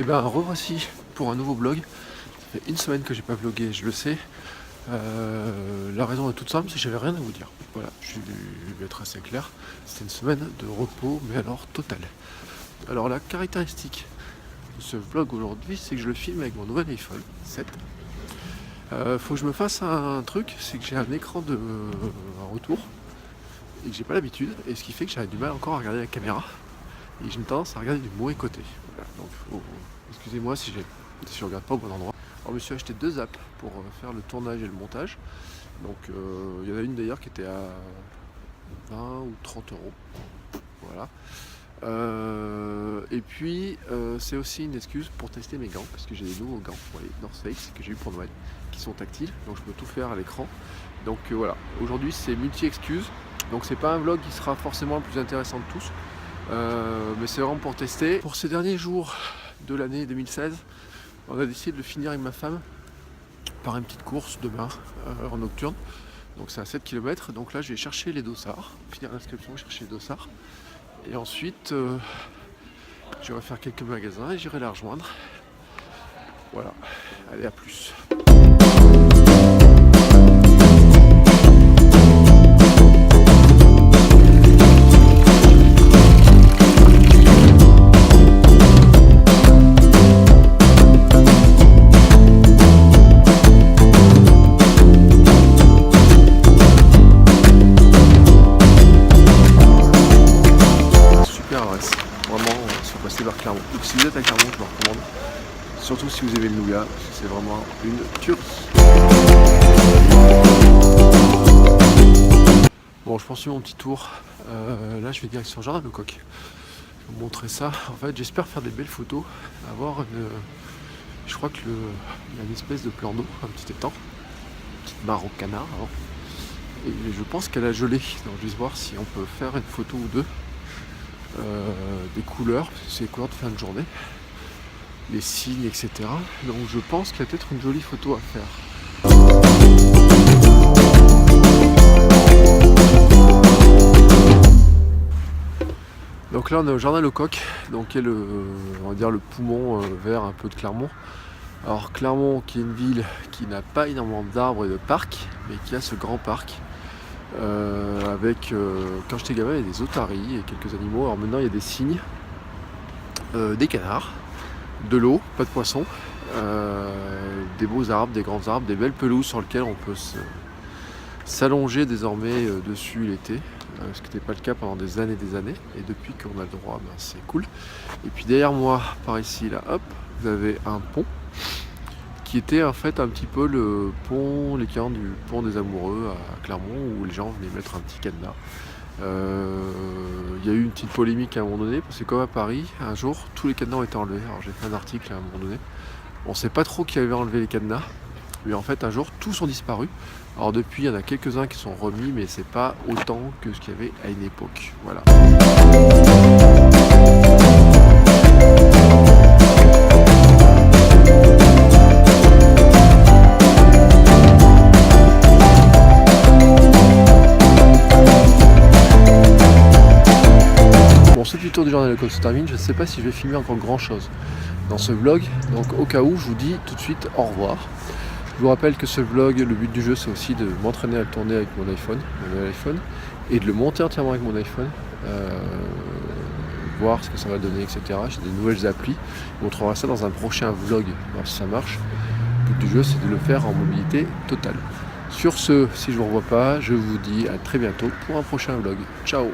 ben revoici pour un nouveau vlog. Ça fait une semaine que j'ai pas vlogué, je le sais. La raison est toute simple, c'est que j'avais rien à vous dire. Voilà, je vais être assez clair. C'était une semaine de repos, mais alors total. Alors la caractéristique de ce vlog aujourd'hui, c'est que je le filme avec mon nouvel iPhone 7. Faut que je me fasse un truc, c'est que j'ai un écran de retour et que j'ai pas l'habitude, et ce qui fait que j'avais du mal encore à regarder la caméra et j'ai une tendance à regarder du mauvais côté. Voilà, donc excusez-moi si je regarde pas au bon endroit. Alors je me suis acheté 2 apps pour faire le tournage et le montage. Donc il y en a une d'ailleurs qui était à 20 ou 30 euros. Voilà. Et puis c'est aussi une excuse pour tester mes gants, parce que j'ai des nouveaux gants, les North Face que j'ai eu pour Noël, qui sont tactiles, donc je peux tout faire à l'écran. Donc voilà, aujourd'hui c'est multi-excuse, donc c'est pas un vlog qui sera forcément le plus intéressant de tous, mais c'est vraiment pour tester. Pour ces derniers jours de l'année 2016, on a décidé de le finir avec ma femme par une petite course demain en nocturne. Donc c'est à 7 km, donc là je vais chercher les dossards, finir l'inscription, chercher les dossards. Et ensuite, j'irai faire quelques magasins et j'irai la rejoindre. Voilà, allez, à plus. Vers Clermont. Donc si vous êtes à Clermont, je vous recommande. Surtout si vous aimez le nougat, c'est vraiment une tuerie. Bon, je poursuis mon petit tour. Là, je vais direction Jardin-le-Coq. Je vais vous montrer ça. En fait, j'espère faire des belles photos. Avoir une. Je crois que il y a une espèce de plan d'eau, un petit étang, une petite mare au canard. Hein. Et je pense qu'elle a gelé. Donc, je vais voir si on peut faire une photo ou deux. Des couleurs, parce que c'est les couleurs de fin de journée, les signes, etc. Donc je pense qu'il y a peut-être une jolie photo à faire. Donc là on est au Jardin-le-Coq, donc qui est on va dire le poumon vert un peu de Clermont. Alors Clermont qui est une ville qui n'a pas énormément d'arbres et de parcs, mais qui a ce grand parc. Avec quand j'étais gamin il y a des otaries et quelques animaux. Alors maintenant il y a des cygnes, des canards, de l'eau, pas de poissons, des beaux arbres, des grands arbres, des belles pelouses sur lesquelles on peut s'allonger désormais dessus l'été, ce qui n'était pas le cas pendant des années et depuis qu'on a le droit, ben, c'est cool. Et puis derrière moi, par ici là, hop, vous avez un pont qui était en fait un petit peu le pont, l'équivalent du pont des amoureux à Clermont, où les gens venaient mettre un petit cadenas. Il y a eu une petite polémique à un moment donné, parce que comme à Paris, un jour, tous les cadenas ont été enlevés. Alors j'ai fait un article à un moment donné. On ne sait pas trop qui avait enlevé les cadenas, mais en fait un jour, tous ont disparu. Alors depuis, il y en a quelques-uns qui sont remis, mais c'est pas autant que ce qu'il y avait à une époque. Voilà. Ce petit tour du Jardin-le-Coq se termine. Je ne sais pas si je vais filmer encore grand chose dans ce vlog, donc au cas où je vous dis tout de suite au revoir. Je vous rappelle que ce vlog, le but du jeu c'est aussi de m'entraîner à le tourner avec mon nouvel iPhone, et de le monter entièrement avec mon iPhone, voir ce que ça va donner, etc. J'ai des nouvelles applis, on trouvera ça dans un prochain vlog, voir si ça marche. Le but du jeu c'est de le faire en mobilité totale. Sur ce, si je ne vous revois pas, je vous dis à très bientôt pour un prochain vlog. Ciao!